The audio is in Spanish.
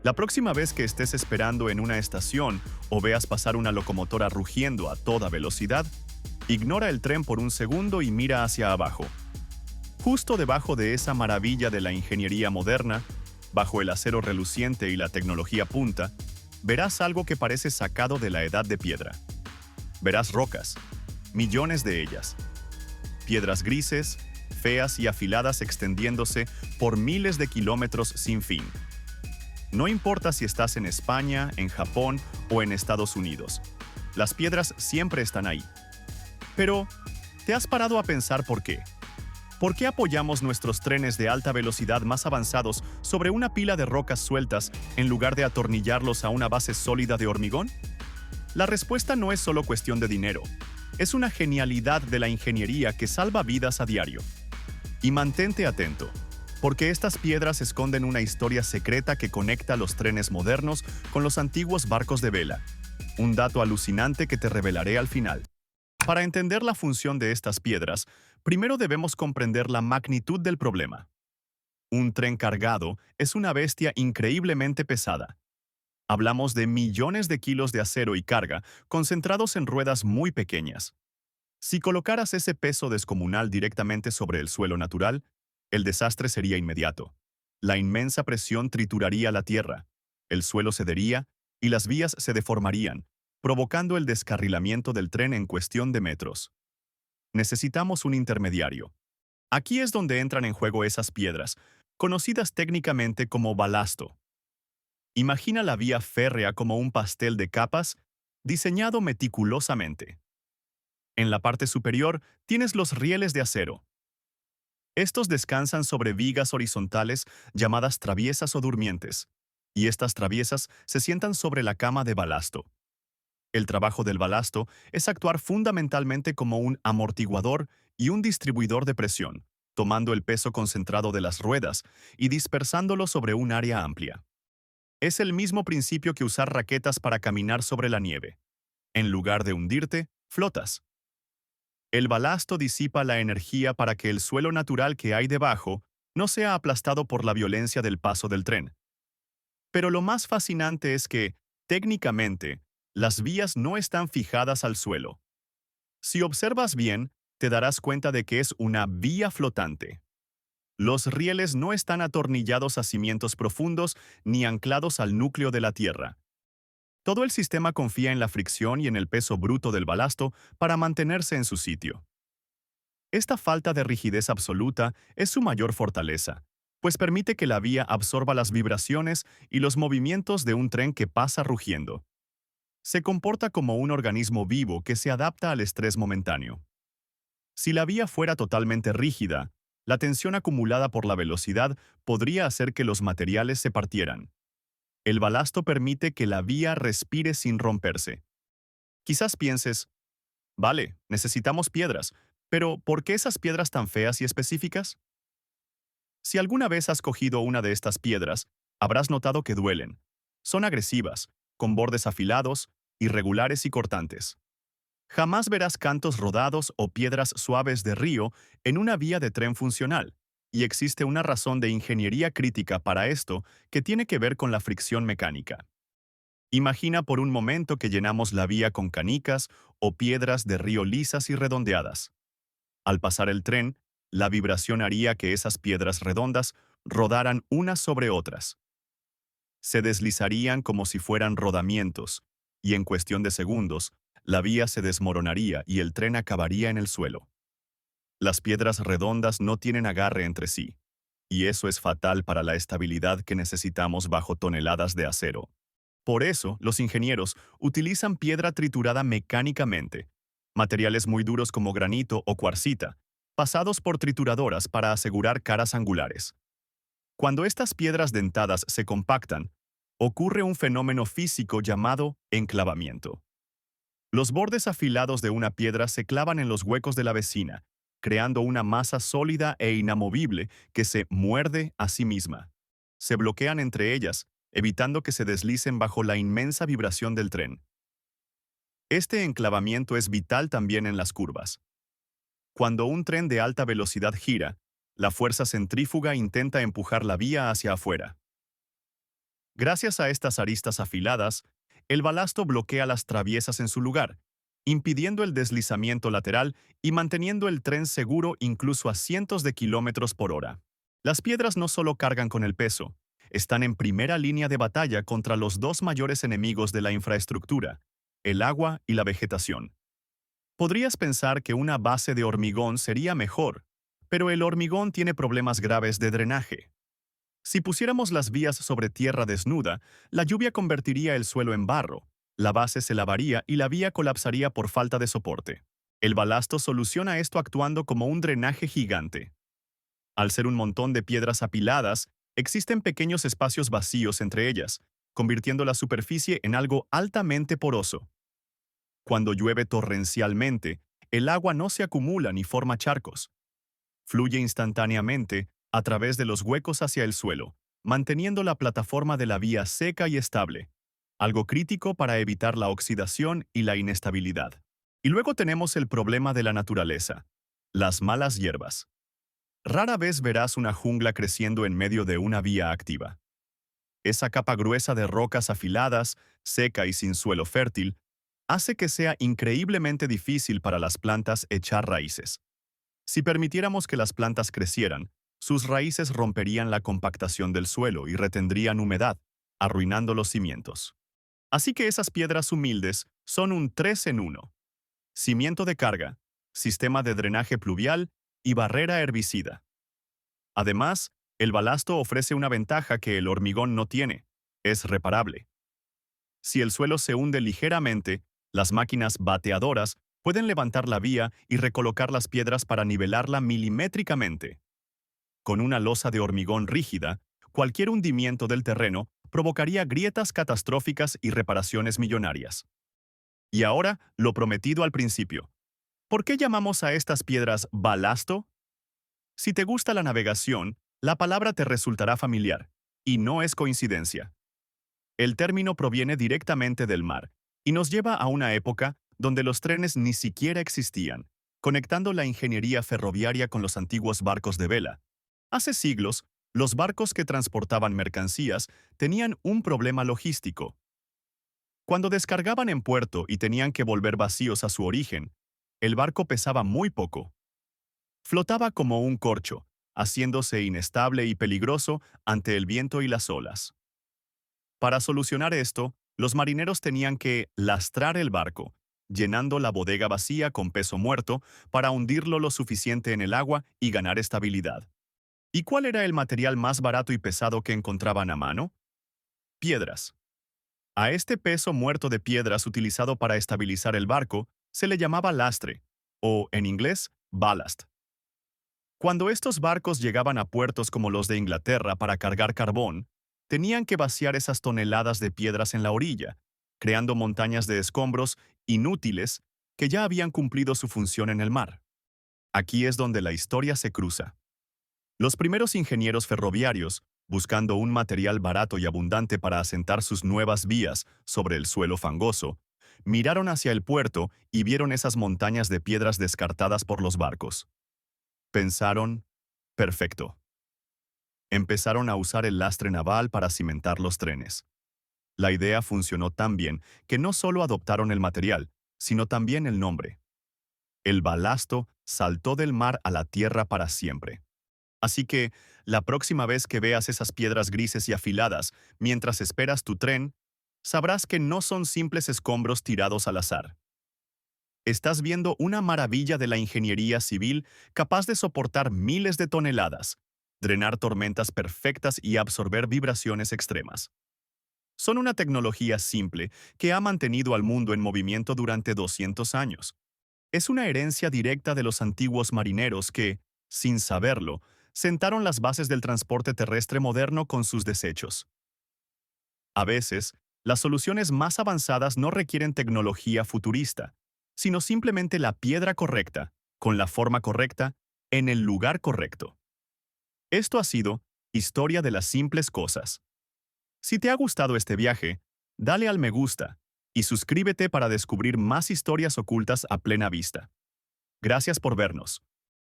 La próxima vez que estés esperando en una estación o veas pasar una locomotora rugiendo a toda velocidad, ignora el tren por un segundo y mira hacia abajo. Justo debajo de esa maravilla de la ingeniería moderna, bajo el acero reluciente y la tecnología punta, verás algo que parece sacado de la edad de piedra. Verás rocas, millones de ellas. Piedras grises, feas y afiladas extendiéndose por miles de kilómetros sin fin. No importa si estás en España, en Japón o en Estados Unidos, las piedras siempre están ahí. Pero, ¿te has parado a pensar por qué? ¿Por qué apoyamos nuestros trenes de alta velocidad más avanzados sobre una pila de rocas sueltas en lugar de atornillarlos a una base sólida de hormigón? La respuesta no es solo cuestión de dinero. Es una genialidad de la ingeniería que salva vidas a diario. Y mantente atento, porque estas piedras esconden una historia secreta que conecta los trenes modernos con los antiguos barcos de vela. Un dato alucinante que te revelaré al final. Para entender la función de estas piedras, primero debemos comprender la magnitud del problema. Un tren cargado es una bestia increíblemente pesada. Hablamos de millones de kilos de acero y carga concentrados en ruedas muy pequeñas. Si colocaras ese peso descomunal directamente sobre el suelo natural, el desastre sería inmediato. La inmensa presión trituraría la tierra, el suelo cedería y las vías se deformarían, provocando el descarrilamiento del tren en cuestión de metros. Necesitamos un intermediario. Aquí es donde entran en juego esas piedras, conocidas técnicamente como balasto. Imagina la vía férrea como un pastel de capas, diseñado meticulosamente. En la parte superior tienes los rieles de acero. Estos descansan sobre vigas horizontales llamadas traviesas o durmientes, y estas traviesas se sientan sobre la cama de balasto. El trabajo del balasto es actuar fundamentalmente como un amortiguador y un distribuidor de presión, tomando el peso concentrado de las ruedas y dispersándolo sobre un área amplia. Es el mismo principio que usar raquetas para caminar sobre la nieve. En lugar de hundirte, flotas. El balasto disipa la energía para que el suelo natural que hay debajo no sea aplastado por la violencia del paso del tren. Pero lo más fascinante es que, técnicamente, las vías no están fijadas al suelo. Si observas bien, te darás cuenta de que es una vía flotante. Los rieles no están atornillados a cimientos profundos ni anclados al núcleo de la Tierra. Todo el sistema confía en la fricción y en el peso bruto del balasto para mantenerse en su sitio. Esta falta de rigidez absoluta es su mayor fortaleza, pues permite que la vía absorba las vibraciones y los movimientos de un tren que pasa rugiendo. Se comporta como un organismo vivo que se adapta al estrés momentáneo. Si la vía fuera totalmente rígida, la tensión acumulada por la velocidad podría hacer que los materiales se partieran. El balasto permite que la vía respire sin romperse. Quizás pienses, vale, necesitamos piedras, pero ¿por qué esas piedras tan feas y específicas? Si alguna vez has cogido una de estas piedras, habrás notado que duelen. Son agresivas, con bordes afilados, irregulares y cortantes. Jamás verás cantos rodados o piedras suaves de río en una vía de tren funcional, y existe una razón de ingeniería crítica para esto que tiene que ver con la fricción mecánica. Imagina por un momento que llenamos la vía con canicas o piedras de río lisas y redondeadas. Al pasar el tren, la vibración haría que esas piedras redondas rodaran unas sobre otras. Se deslizarían como si fueran rodamientos, y en cuestión de segundos, la vía se desmoronaría y el tren acabaría en el suelo. Las piedras redondas no tienen agarre entre sí, y eso es fatal para la estabilidad que necesitamos bajo toneladas de acero. Por eso, los ingenieros utilizan piedra triturada mecánicamente, materiales muy duros como granito o cuarcita, pasados por trituradoras para asegurar caras angulares. Cuando estas piedras dentadas se compactan, ocurre un fenómeno físico llamado enclavamiento. Los bordes afilados de una piedra se clavan en los huecos de la vecina, creando una masa sólida e inamovible que se muerde a sí misma. Se bloquean entre ellas, evitando que se deslicen bajo la inmensa vibración del tren. Este enclavamiento es vital también en las curvas. Cuando un tren de alta velocidad gira, la fuerza centrífuga intenta empujar la vía hacia afuera. Gracias a estas aristas afiladas, el balasto bloquea las traviesas en su lugar, impidiendo el deslizamiento lateral y manteniendo el tren seguro incluso a cientos de kilómetros por hora. Las piedras no solo cargan con el peso, están en primera línea de batalla contra los dos mayores enemigos de la infraestructura, el agua y la vegetación. Podrías pensar que una base de hormigón sería mejor, pero el hormigón tiene problemas graves de drenaje. Si pusiéramos las vías sobre tierra desnuda, la lluvia convertiría el suelo en barro, la base se lavaría y la vía colapsaría por falta de soporte. El balasto soluciona esto actuando como un drenaje gigante. Al ser un montón de piedras apiladas, existen pequeños espacios vacíos entre ellas, convirtiendo la superficie en algo altamente poroso. Cuando llueve torrencialmente, el agua no se acumula ni forma charcos. Fluye instantáneamente a través de los huecos hacia el suelo, manteniendo la plataforma de la vía seca y estable, algo crítico para evitar la oxidación y la inestabilidad. Y luego tenemos el problema de la naturaleza, las malas hierbas. Rara vez verás una jungla creciendo en medio de una vía activa. Esa capa gruesa de rocas afiladas, seca y sin suelo fértil, hace que sea increíblemente difícil para las plantas echar raíces. Si permitiéramos que las plantas crecieran, sus raíces romperían la compactación del suelo y retendrían humedad, arruinando los cimientos. Así que esas piedras humildes son un 3 en 1. Cimiento de carga, sistema de drenaje pluvial y barrera herbicida. Además, el balasto ofrece una ventaja que el hormigón no tiene: es reparable. Si el suelo se hunde ligeramente, las máquinas bateadoras pueden levantar la vía y recolocar las piedras para nivelarla milimétricamente. Con una losa de hormigón rígida, cualquier hundimiento del terreno provocaría grietas catastróficas y reparaciones millonarias. Y ahora, lo prometido al principio. ¿Por qué llamamos a estas piedras balasto? Si te gusta la navegación, la palabra te resultará familiar, y no es coincidencia. El término proviene directamente del mar, y nos lleva a una época donde los trenes ni siquiera existían, conectando la ingeniería ferroviaria con los antiguos barcos de vela. Hace siglos, los barcos que transportaban mercancías tenían un problema logístico. Cuando descargaban en puerto y tenían que volver vacíos a su origen, el barco pesaba muy poco. Flotaba como un corcho, haciéndose inestable y peligroso ante el viento y las olas. Para solucionar esto, los marineros tenían que lastrar el barco, llenando la bodega vacía con peso muerto para hundirlo lo suficiente en el agua y ganar estabilidad. ¿Y cuál era el material más barato y pesado que encontraban a mano? Piedras. A este peso muerto de piedras utilizado para estabilizar el barco se le llamaba lastre, o en inglés, ballast. Cuando estos barcos llegaban a puertos como los de Inglaterra para cargar carbón, tenían que vaciar esas toneladas de piedras en la orilla, creando montañas de escombros inútiles que ya habían cumplido su función en el mar. Aquí es donde la historia se cruza. Los primeros ingenieros ferroviarios, buscando un material barato y abundante para asentar sus nuevas vías sobre el suelo fangoso, miraron hacia el puerto y vieron esas montañas de piedras descartadas por los barcos. Pensaron, perfecto. Empezaron a usar el lastre naval para cimentar los trenes. La idea funcionó tan bien que no solo adoptaron el material, sino también el nombre. El balasto saltó del mar a la tierra para siempre. Así que, la próxima vez que veas esas piedras grises y afiladas mientras esperas tu tren, sabrás que no son simples escombros tirados al azar. Estás viendo una maravilla de la ingeniería civil capaz de soportar miles de toneladas, drenar tormentas perfectas y absorber vibraciones extremas. Son una tecnología simple que ha mantenido al mundo en movimiento durante 200 años. Es una herencia directa de los antiguos marineros que, sin saberlo, sentaron las bases del transporte terrestre moderno con sus desechos. A veces, las soluciones más avanzadas no requieren tecnología futurista, sino simplemente la piedra correcta, con la forma correcta, en el lugar correcto. Esto ha sido Historia de las Simples Cosas. Si te ha gustado este viaje, dale al me gusta y suscríbete para descubrir más historias ocultas a plena vista. Gracias por vernos.